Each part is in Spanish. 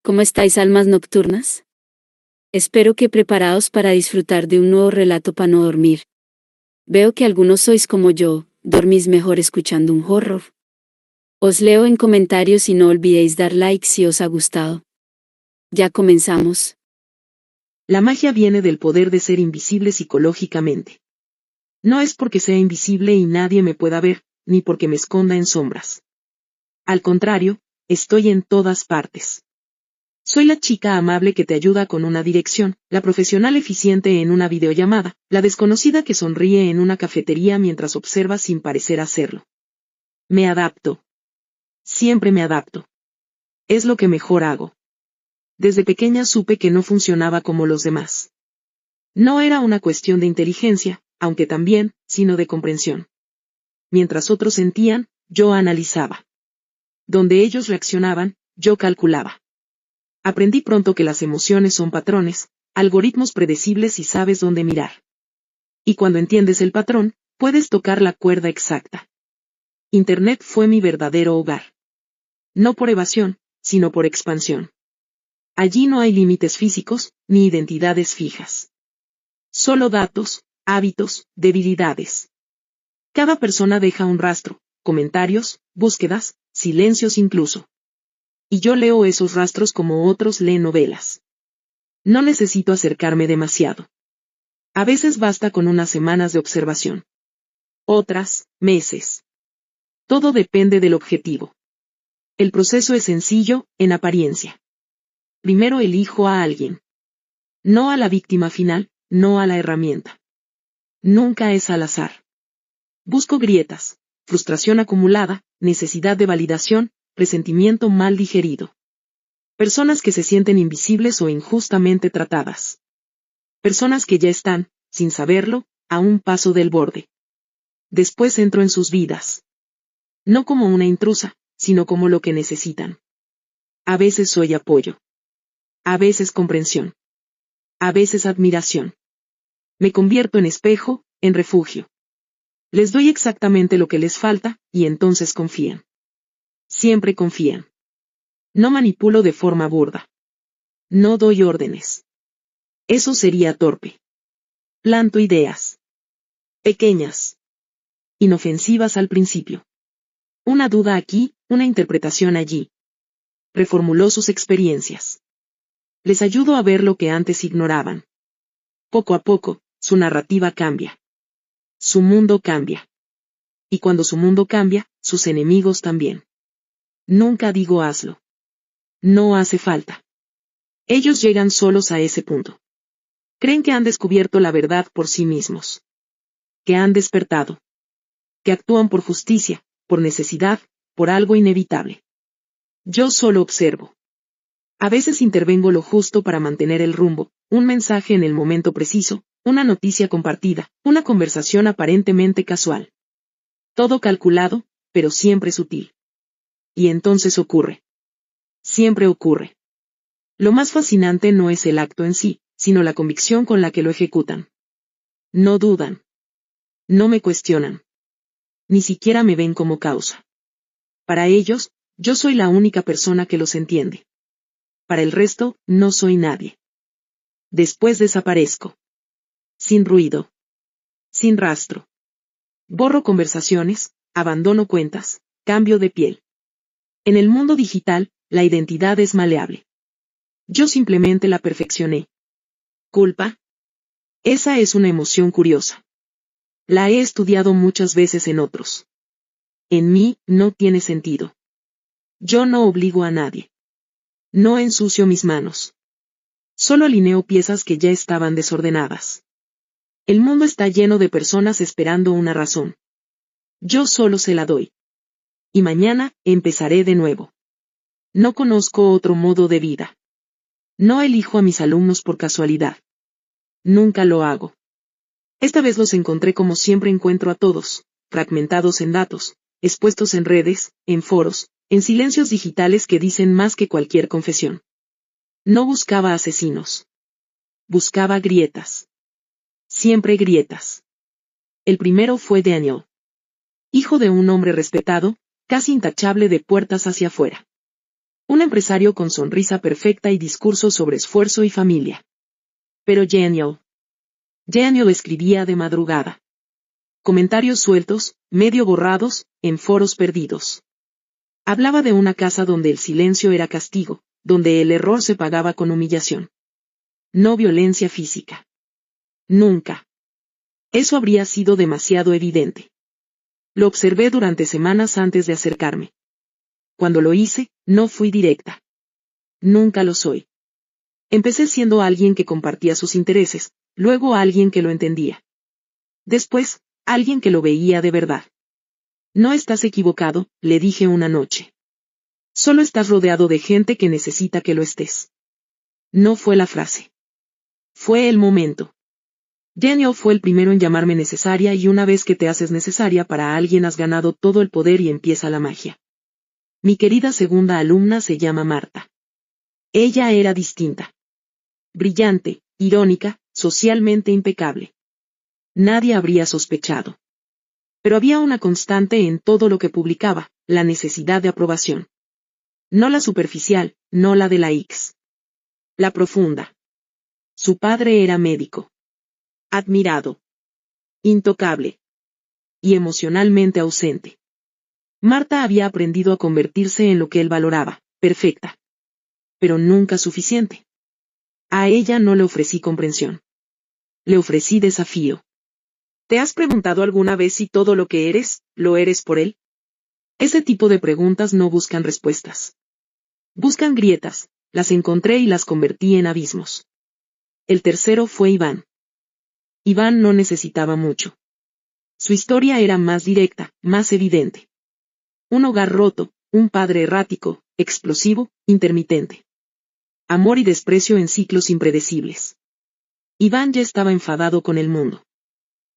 ¿Cómo estáis, almas nocturnas? Espero que preparados para disfrutar de un nuevo relato para no dormir. Veo que algunos sois como yo, dormís mejor escuchando un horror. Os leo en comentarios y no olvidéis dar like si os ha gustado. Ya comenzamos. La magia viene del poder de ser invisible psicológicamente. No es porque sea invisible y nadie me pueda ver, ni porque me esconda en sombras. Al contrario, estoy en todas partes. Soy la chica amable que te ayuda con una dirección, la profesional eficiente en una videollamada, la desconocida que sonríe en una cafetería mientras observa sin parecer hacerlo. Me adapto. Siempre me adapto. Es lo que mejor hago. Desde pequeña supe que no funcionaba como los demás. No era una cuestión de inteligencia, aunque también, sino de comprensión. Mientras otros sentían, yo analizaba. Donde ellos reaccionaban, yo calculaba. Aprendí pronto que las emociones son patrones, algoritmos predecibles y sabes dónde mirar. Y cuando entiendes el patrón, puedes tocar la cuerda exacta. Internet fue mi verdadero hogar. No por evasión, sino por expansión. Allí no hay límites físicos, ni identidades fijas. Solo datos, hábitos, debilidades. Cada persona deja un rastro, comentarios, búsquedas, silencios incluso. Y yo leo esos rastros como otros leen novelas. No necesito acercarme demasiado. A veces basta con unas semanas de observación. Otras, meses. Todo depende del objetivo. El proceso es sencillo, en apariencia. Primero elijo a alguien. No a la víctima final, no a la herramienta. Nunca es al azar. Busco grietas, frustración acumulada, necesidad de validación, resentimiento mal digerido. Personas que se sienten invisibles o injustamente tratadas. Personas que ya están, sin saberlo, a un paso del borde. Después entro en sus vidas. No como una intrusa, sino como lo que necesitan. A veces soy apoyo. A veces comprensión. A veces admiración. Me convierto en espejo, en refugio. Les doy exactamente lo que les falta, y entonces confían. Siempre confían. No manipulo de forma burda. No doy órdenes. Eso sería torpe. Planto ideas. Pequeñas. Inofensivas al principio. Una duda aquí, una interpretación allí. Reformuló sus experiencias. Les ayudo a ver lo que antes ignoraban. Poco a poco, su narrativa cambia. Su mundo cambia. Y cuando su mundo cambia, sus enemigos también. Nunca digo hazlo. No hace falta. Ellos llegan solos a ese punto. Creen que han descubierto la verdad por sí mismos. Que han despertado. Que actúan por justicia, por necesidad, por algo inevitable. Yo solo observo. A veces intervengo lo justo para mantener el rumbo, un mensaje en el momento preciso, una noticia compartida, una conversación aparentemente casual. Todo calculado, pero siempre sutil. Y entonces ocurre. Siempre ocurre. Lo más fascinante no es el acto en sí, sino la convicción con la que lo ejecutan. No dudan. No me cuestionan. Ni siquiera me ven como causa. Para ellos, yo soy la única persona que los entiende. Para el resto, no soy nadie. Después desaparezco. Sin ruido. Sin rastro. Borro conversaciones, abandono cuentas, cambio de piel. En el mundo digital, la identidad es maleable. Yo simplemente la perfeccioné. ¿Culpa? Esa es una emoción curiosa. La he estudiado muchas veces en otros. En mí, no tiene sentido. Yo no obligo a nadie. No ensucio mis manos. Solo alineo piezas que ya estaban desordenadas. El mundo está lleno de personas esperando una razón. Yo solo se la doy. Y mañana, empezaré de nuevo. No conozco otro modo de vida. No elijo a mis alumnos por casualidad. Nunca lo hago. Esta vez los encontré como siempre encuentro a todos, fragmentados en datos, expuestos en redes, en foros, en silencios digitales que dicen más que cualquier confesión. No buscaba asesinos. Buscaba grietas. Siempre grietas. El primero fue Daniel. Hijo de un hombre respetado, casi intachable de puertas hacia afuera. Un empresario con sonrisa perfecta y discurso sobre esfuerzo y familia. Pero Daniel escribía de madrugada. Comentarios sueltos, medio borrados, en foros perdidos. Hablaba de una casa donde el silencio era castigo, donde el error se pagaba con humillación. No violencia física. Nunca. Eso habría sido demasiado evidente. Lo observé durante semanas antes de acercarme. Cuando lo hice, no fui directa. Nunca lo soy. Empecé siendo alguien que compartía sus intereses, luego alguien que lo entendía. Después, alguien que lo veía de verdad. No estás equivocado, le dije una noche. Solo estás rodeado de gente que necesita que lo estés. No fue la frase. Fue el momento. Daniel fue el primero en llamarme necesaria y una vez que te haces necesaria para alguien has ganado todo el poder y empieza la magia. Mi querida segunda alumna se llama Marta. Ella era distinta. Brillante, irónica, socialmente impecable. Nadie habría sospechado. Pero había una constante en todo lo que publicaba, la necesidad de aprobación. No la superficial, no la de likes. La profunda. Su padre era médico. Admirado. Intocable. Y emocionalmente ausente. Marta había aprendido a convertirse en lo que él valoraba, perfecta. Pero nunca suficiente. A ella no le ofrecí comprensión. Le ofrecí desafío. ¿Te has preguntado alguna vez si todo lo que eres, lo eres por él? Ese tipo de preguntas no buscan respuestas. Buscan grietas, las encontré y las convertí en abismos. El tercero fue Iván. Iván no necesitaba mucho. Su historia era más directa, más evidente. Un hogar roto, un padre errático, explosivo, intermitente. Amor y desprecio en ciclos impredecibles. Iván ya estaba enfadado con el mundo.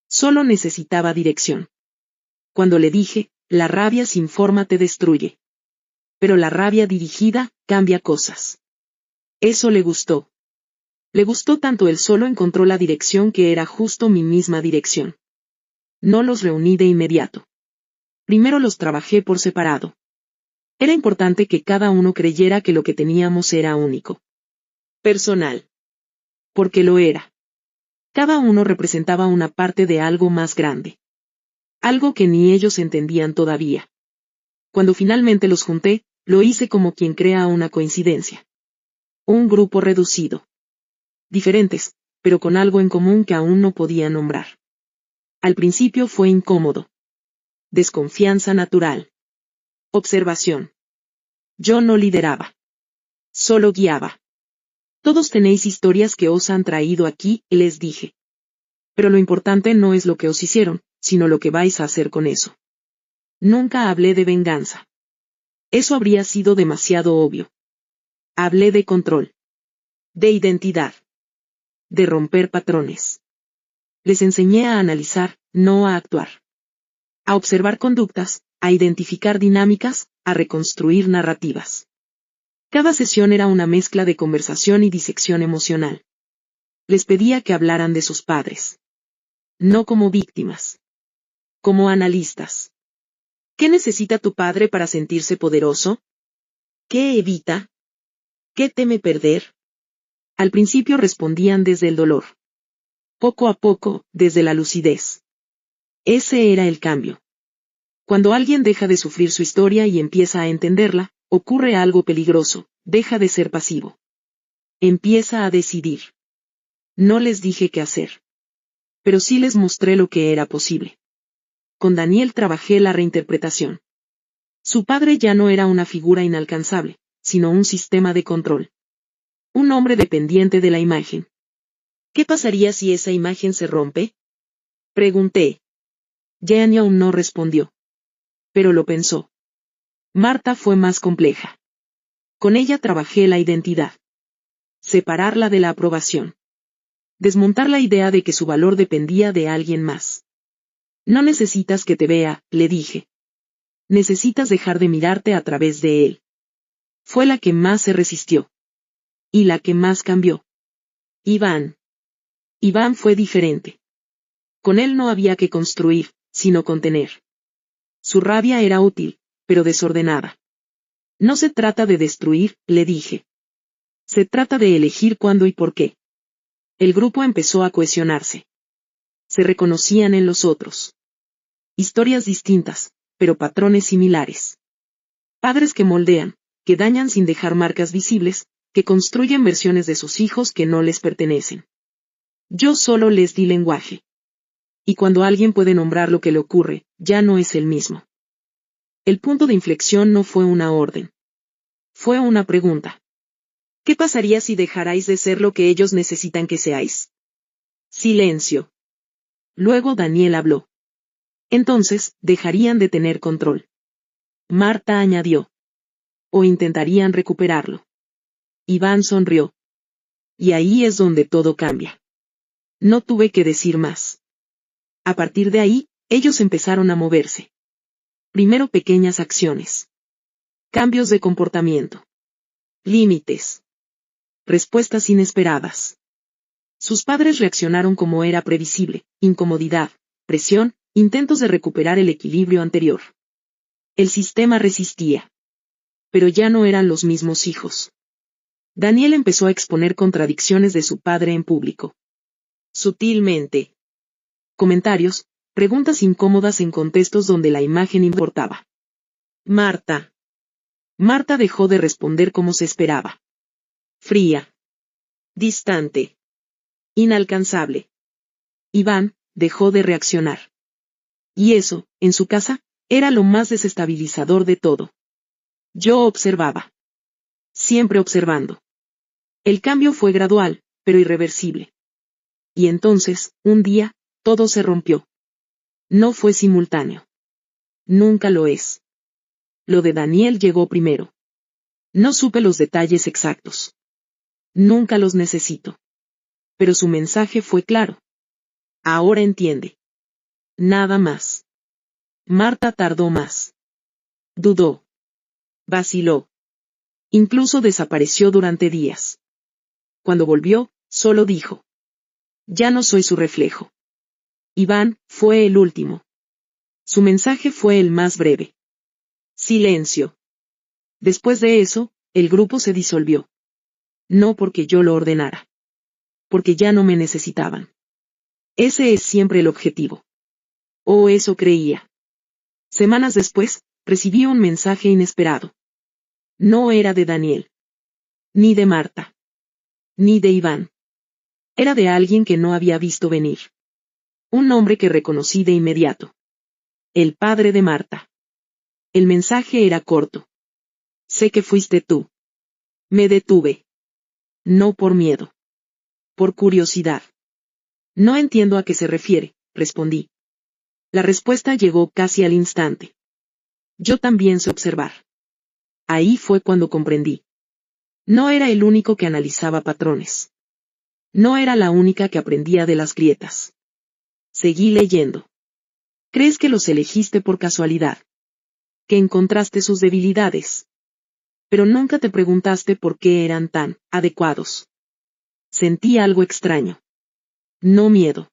Solo necesitaba dirección. Cuando le dije, la rabia sin forma te destruye. Pero la rabia dirigida, cambia cosas. Eso le gustó. Le gustó tanto él solo encontró la dirección que era justo mi misma dirección. No los reuní de inmediato. Primero los trabajé por separado. Era importante que cada uno creyera que lo que teníamos era único. Personal. Porque lo era. Cada uno representaba una parte de algo más grande. Algo que ni ellos entendían todavía. Cuando finalmente los junté, lo hice como quien crea una coincidencia. Un grupo reducido. Diferentes, pero con algo en común que aún no podía nombrar. Al principio fue incómodo. Desconfianza natural. Observación. Yo no lideraba. Solo guiaba. Todos tenéis historias que os han traído aquí, les dije. Pero lo importante no es lo que os hicieron, sino lo que vais a hacer con eso. Nunca hablé de venganza. Eso habría sido demasiado obvio. Hablé de control. De identidad. De romper patrones. Les enseñé a analizar, no a actuar. A observar conductas, a identificar dinámicas, a reconstruir narrativas. Cada sesión era una mezcla de conversación y disección emocional. Les pedía que hablaran de sus padres. No como víctimas. Como analistas. ¿Qué necesita tu padre para sentirse poderoso? ¿Qué evita? ¿Qué teme perder? Al principio respondían desde el dolor. Poco a poco, desde la lucidez. Ese era el cambio. Cuando alguien deja de sufrir su historia y empieza a entenderla, ocurre algo peligroso, deja de ser pasivo. Empieza a decidir. No les dije qué hacer. Pero sí les mostré lo que era posible. Con Daniel trabajé la reinterpretación. Su padre ya no era una figura inalcanzable, sino un sistema de control. Un hombre dependiente de la imagen. ¿Qué pasaría si esa imagen se rompe? Pregunté. Daniel no respondió. Pero lo pensó. Marta fue más compleja. Con ella trabajé la identidad. Separarla de la aprobación. Desmontar la idea de que su valor dependía de alguien más. No necesitas que te vea, le dije. Necesitas dejar de mirarte a través de él. Fue la que más se resistió. Y la que más cambió. Iván. Iván fue diferente. Con él no había que construir, sino contener. Su rabia era útil, pero desordenada. No se trata de destruir, le dije. Se trata de elegir cuándo y por qué. El grupo empezó a cohesionarse. Se reconocían en los otros. Historias distintas, pero patrones similares. Padres que moldean, que dañan sin dejar marcas visibles, que construyen versiones de sus hijos que no les pertenecen. Yo solo les di lenguaje. Y cuando alguien puede nombrar lo que le ocurre, ya no es el mismo. El punto de inflexión no fue una orden. Fue una pregunta. ¿Qué pasaría si dejarais de ser lo que ellos necesitan que seáis? Silencio. Luego Daniel habló. Entonces, dejarían de tener control. Marta añadió. O intentarían recuperarlo. Iván sonrió. Y ahí es donde todo cambia. No tuve que decir más. A partir de ahí, ellos empezaron a moverse. Primero pequeñas acciones. Cambios de comportamiento. Límites. Respuestas inesperadas. Sus padres reaccionaron como era previsible, incomodidad, presión, intentos de recuperar el equilibrio anterior. El sistema resistía. Pero ya no eran los mismos hijos. Daniel empezó a exponer contradicciones de su padre en público. Sutilmente. Comentarios, preguntas incómodas en contextos donde la imagen importaba. Marta. Marta dejó de responder como se esperaba. Fría. Distante. Inalcanzable. Iván dejó de reaccionar. Y eso, en su casa, era lo más desestabilizador de todo. Yo observaba. Siempre observando. El cambio fue gradual, pero irreversible. Y entonces, un día, todo se rompió. No fue simultáneo. Nunca lo es. Lo de Daniel llegó primero. No supe los detalles exactos. Nunca los necesito. Pero su mensaje fue claro. Ahora entiende. Nada más. Marta tardó más. Dudó. Vaciló. Incluso desapareció durante días. Cuando volvió, solo dijo. Ya no soy su reflejo. Iván fue el último. Su mensaje fue el más breve. Silencio. Después de eso, el grupo se disolvió. No porque yo lo ordenara. Porque ya no me necesitaban. Ese es siempre el objetivo. O eso creía. Semanas después, recibí un mensaje inesperado. No era de Daniel. Ni de Marta. Ni de Iván. Era de alguien que no había visto venir. Un nombre que reconocí de inmediato. El padre de Marta. El mensaje era corto. Sé que fuiste tú. Me detuve. No por miedo. Por curiosidad. No entiendo a qué se refiere, respondí. La respuesta llegó casi al instante. Yo también sé observar. Ahí fue cuando comprendí. No era el único que analizaba patrones. No era la única que aprendía de las grietas. Seguí leyendo. ¿Crees que los elegiste por casualidad? ¿Que encontraste sus debilidades? Pero nunca te preguntaste por qué eran tan adecuados. Sentí algo extraño. No miedo.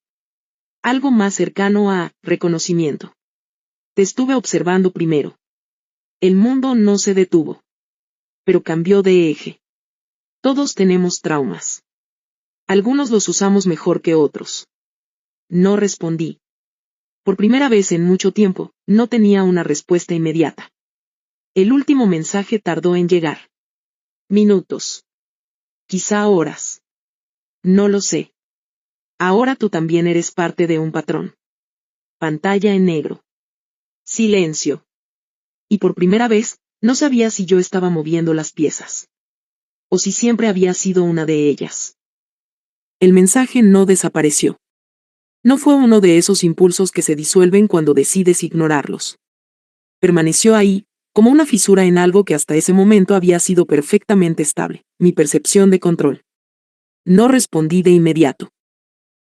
Algo más cercano a reconocimiento. Te estuve observando primero. El mundo no se detuvo. Pero cambió de eje. Todos tenemos traumas. Algunos los usamos mejor que otros. No respondí. Por primera vez en mucho tiempo, no tenía una respuesta inmediata. El último mensaje tardó en llegar. Minutos. Quizá horas. No lo sé. Ahora tú también eres parte de un patrón. Pantalla en negro. Silencio. Y por primera vez, no sabía si yo estaba moviendo las piezas. O si siempre había sido una de ellas. El mensaje no desapareció. No fue uno de esos impulsos que se disuelven cuando decides ignorarlos. Permaneció ahí, como una fisura en algo que hasta ese momento había sido perfectamente estable, mi percepción de control. No respondí de inmediato.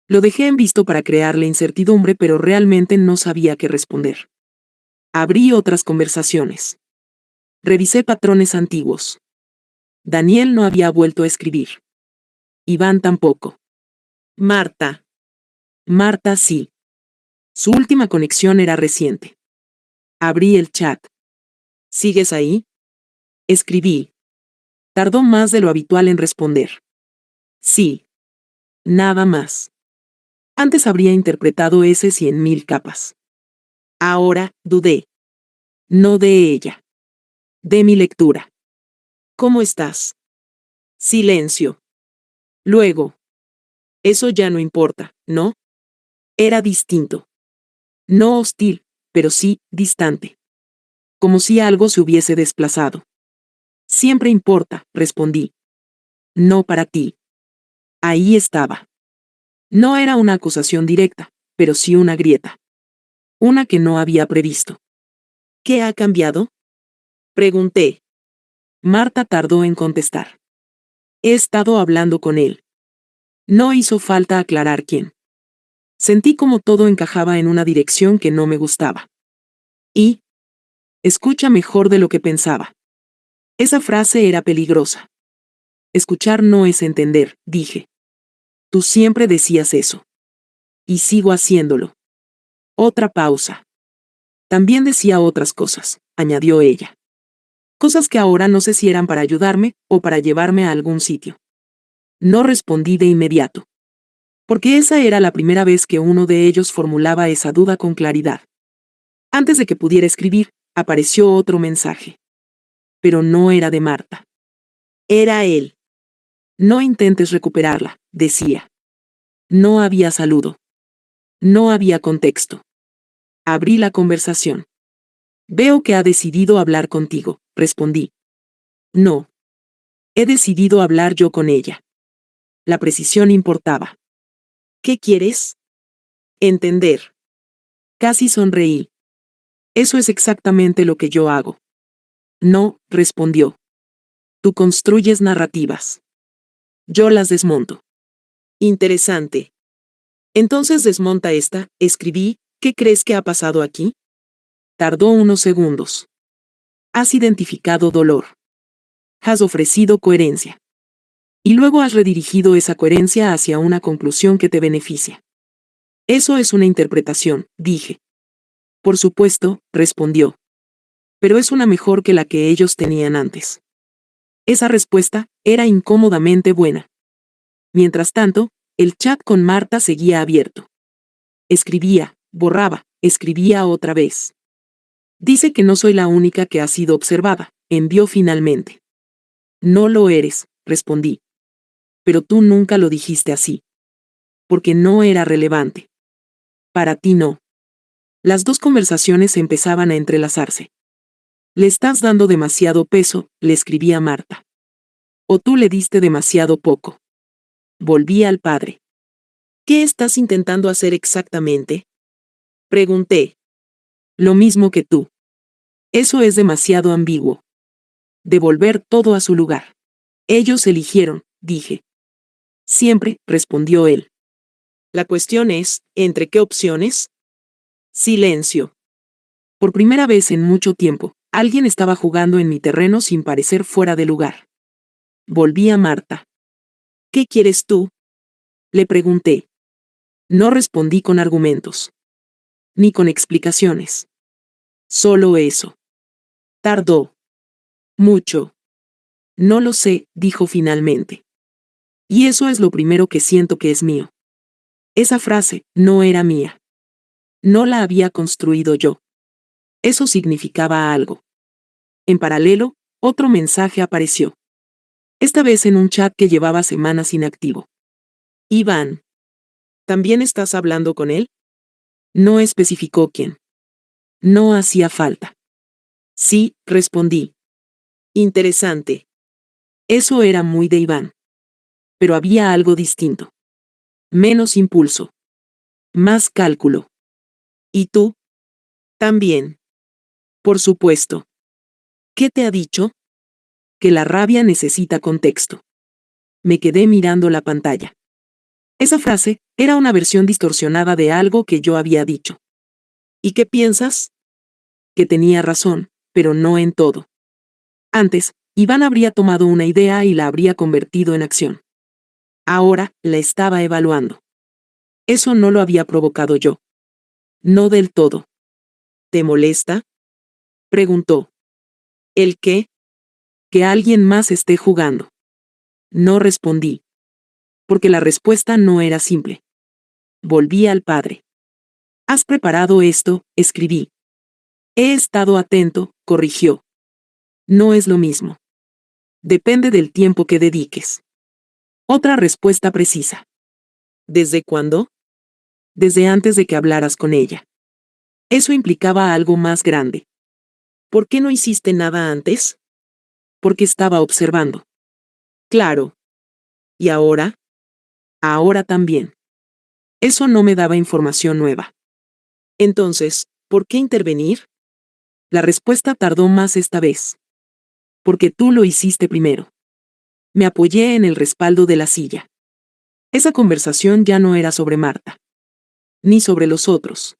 Lo dejé en visto para crearle incertidumbre, pero realmente no sabía qué responder. Abrí otras conversaciones. Revisé patrones antiguos. Daniel no había vuelto a escribir. Iván tampoco. Marta. Marta sí. Su última conexión era reciente. Abrí el chat. ¿Sigues ahí? Escribí. Tardó más de lo habitual en responder. Sí. Nada más. Antes habría interpretado ese 100.000 capas. Ahora, dudé. No de ella. De mi lectura. ¿Cómo estás? Silencio. Luego. Eso ya no importa, ¿no? Era distinto. No hostil, pero sí distante. Como si algo se hubiese desplazado. Siempre importa, respondí. No para ti. Ahí estaba. No era una acusación directa, pero sí una grieta. Una que no había previsto. ¿Qué ha cambiado? Pregunté. Marta tardó en contestar. He estado hablando con él. No hizo falta aclarar quién. Sentí como todo encajaba en una dirección que no me gustaba. Y escucha mejor de lo que pensaba. Esa frase era peligrosa. Escuchar no es entender, dije. Tú siempre decías eso. Y sigo haciéndolo. Otra pausa. También decía otras cosas, añadió ella. Cosas que ahora no sé si eran para ayudarme o para llevarme a algún sitio. No respondí de inmediato. Porque esa era la primera vez que uno de ellos formulaba esa duda con claridad. Antes de que pudiera escribir, apareció otro mensaje. Pero no era de Marta. Era él. No intentes recuperarla, decía. No había saludo. No había contexto. Abrí la conversación. Veo que ha decidido hablar contigo, respondí. No. He decidido hablar yo con ella. La precisión importaba. ¿Qué quieres? Entender. Casi sonreí. Eso es exactamente lo que yo hago. No, respondió. Tú construyes narrativas. Yo las desmonto. Interesante. Entonces desmonta esta, escribí, ¿qué crees que ha pasado aquí? Tardó unos segundos. Has identificado dolor. Has ofrecido coherencia. Y luego has redirigido esa coherencia hacia una conclusión que te beneficia. Eso es una interpretación, dije. Por supuesto, respondió. Pero es una mejor que la que ellos tenían antes. Esa respuesta era incómodamente buena. Mientras tanto, el chat con Marta seguía abierto. Escribía, borraba, escribía otra vez. Dice que no soy la única que ha sido observada, envió finalmente. No lo eres, respondí. Pero tú nunca lo dijiste así. Porque no era relevante. Para ti no. Las dos conversaciones empezaban a entrelazarse. Le estás dando demasiado peso, le escribí a Marta. O tú le diste demasiado poco. Volví al padre. ¿Qué estás intentando hacer exactamente? Pregunté. Lo mismo que tú. Eso es demasiado ambiguo. Devolver todo a su lugar. Ellos eligieron, dije. Siempre, respondió él. La cuestión es, ¿entre qué opciones? Silencio. Por primera vez en mucho tiempo, alguien estaba jugando en mi terreno sin parecer fuera de lugar. Volví a Marta. ¿Qué quieres tú? Le pregunté. No respondí con argumentos. Ni con explicaciones. Solo eso. Tardó. Mucho. No lo sé, dijo finalmente. Y eso es lo primero que siento que es mío. Esa frase no era mía. No la había construido yo. Eso significaba algo. En paralelo, otro mensaje apareció. Esta vez en un chat que llevaba semanas inactivo. Iván. ¿También estás hablando con él? No especificó quién. No hacía falta. Sí, respondí. Interesante. Eso era muy de Iván. Pero había algo distinto. Menos impulso. Más cálculo. ¿Y tú? También. Por supuesto. ¿Qué te ha dicho? Que la rabia necesita contexto. Me quedé mirando la pantalla. Esa frase era una versión distorsionada de algo que yo había dicho. ¿Y qué piensas? Que tenía razón, pero no en todo. Antes, Iván habría tomado una idea y la habría convertido en acción. Ahora, la estaba evaluando. Eso no lo había provocado yo. No del todo. ¿Te molesta? Preguntó. ¿El qué? Que alguien más esté jugando. No respondí. Porque la respuesta no era simple. Volví al padre. ¿Has preparado esto? Escribí. He estado atento, corrigió. No es lo mismo. Depende del tiempo que dediques. Otra respuesta precisa. ¿Desde cuándo? Desde antes de que hablaras con ella. Eso implicaba algo más grande. ¿Por qué no hiciste nada antes? Porque estaba observando. Claro. ¿Y ahora? Ahora también. Eso no me daba información nueva. Entonces, ¿por qué intervenir? La respuesta tardó más esta vez. Porque tú lo hiciste primero. Me apoyé en el respaldo de la silla. Esa conversación ya no era sobre Marta. Ni sobre los otros.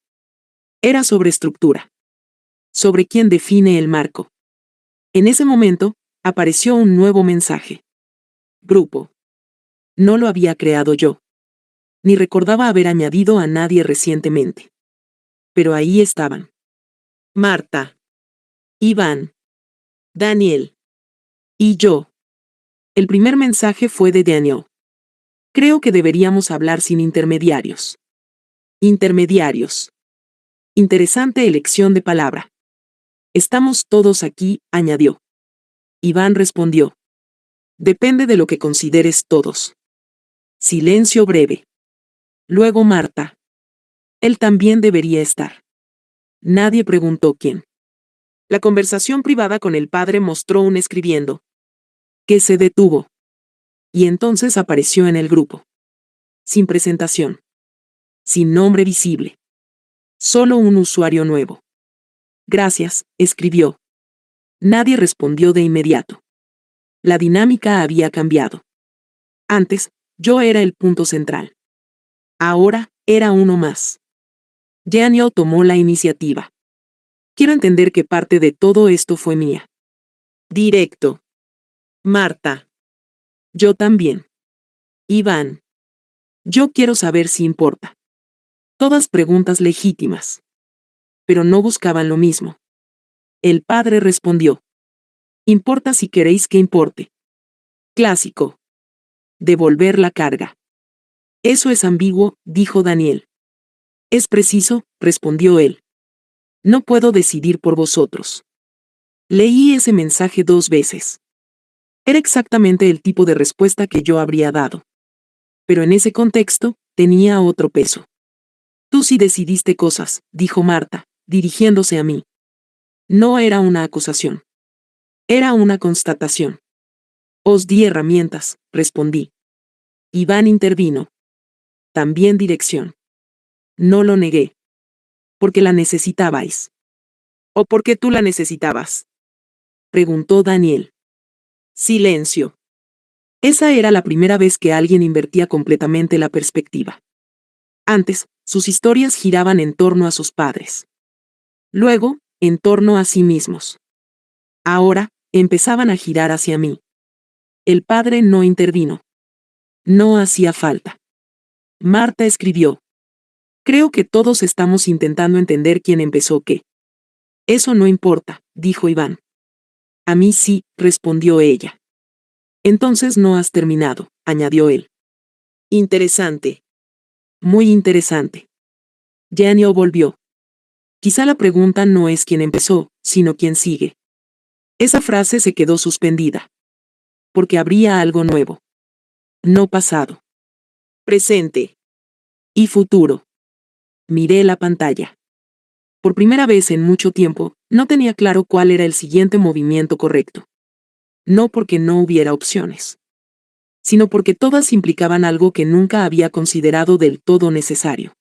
Era sobre estructura. Sobre quién define el marco. En ese momento, apareció un nuevo mensaje. Grupo. No lo había creado yo. Ni recordaba haber añadido a nadie recientemente. Pero ahí estaban. Marta. Iván. Daniel. Y yo. El primer mensaje fue de Daniel. Creo que deberíamos hablar sin intermediarios. Intermediarios. Interesante elección de palabra. Estamos todos aquí, añadió. Iván respondió. Depende de lo que consideres todos. Silencio breve. Luego Marta. Él también debería estar. Nadie preguntó quién. La conversación privada con el padre mostró un escribiendo. Que se detuvo. Y entonces apareció en el grupo. Sin presentación. Sin nombre visible. Solo un usuario nuevo. Gracias, escribió. Nadie respondió de inmediato. La dinámica había cambiado. Antes, yo era el punto central. Ahora, era uno más. Daniel tomó la iniciativa. Quiero entender que parte de todo esto fue mía. Directo. Marta. Yo también. Iván. Yo quiero saber si importa. Todas preguntas legítimas. Pero no buscaban lo mismo. El padre respondió. Importa si queréis que importe. Clásico. Devolver la carga. Eso es ambiguo, dijo Daniel. Es preciso, respondió él. No puedo decidir por vosotros. Leí ese mensaje 2 veces. Era exactamente el tipo de respuesta que yo habría dado. Pero en ese contexto, tenía otro peso. Tú sí decidiste cosas, dijo Marta, dirigiéndose a mí. No era una acusación. Era una constatación. Os di herramientas, respondí. Iván intervino. También dirección. No lo negué. Porque la necesitabais. ¿O porque tú la necesitabas? Preguntó Daniel. Silencio. Esa era la primera vez que alguien invertía completamente la perspectiva. Antes, sus historias giraban en torno a sus padres. Luego, en torno a sí mismos. Ahora, empezaban a girar hacia mí. El padre no intervino. No hacía falta. Marta escribió. Creo que todos estamos intentando entender quién empezó qué. Eso no importa, dijo Iván. A mí sí, respondió ella. Entonces no has terminado, añadió él. Interesante. Muy interesante. Daniel volvió. Quizá la pregunta no es quién empezó, sino quién sigue. Esa frase se quedó suspendida. Porque habría algo nuevo. No pasado. Presente. Y futuro. Miré la pantalla. Por primera vez en mucho tiempo, no tenía claro cuál era el siguiente movimiento correcto. No porque no hubiera opciones, sino porque todas implicaban algo que nunca había considerado del todo necesario.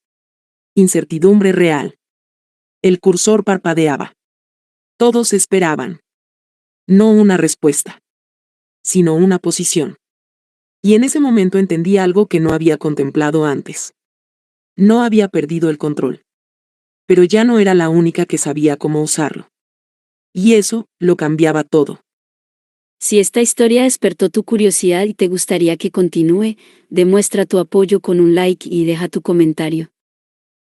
Incertidumbre real. El cursor parpadeaba. Todos esperaban. No una respuesta, sino una posición. Y en ese momento entendí algo que no había contemplado antes. No había perdido el control. Pero ya no era la única que sabía cómo usarlo. Y eso lo cambiaba todo. Si esta historia despertó tu curiosidad y te gustaría que continúe, demuestra tu apoyo con un like y deja tu comentario.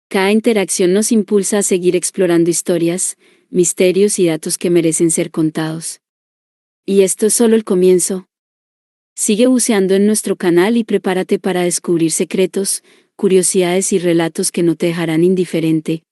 Cada interacción nos impulsa a seguir explorando historias, misterios y datos que merecen ser contados. Y esto es solo el comienzo. Sigue buceando en nuestro canal y prepárate para descubrir secretos, curiosidades y relatos que no te dejarán indiferente.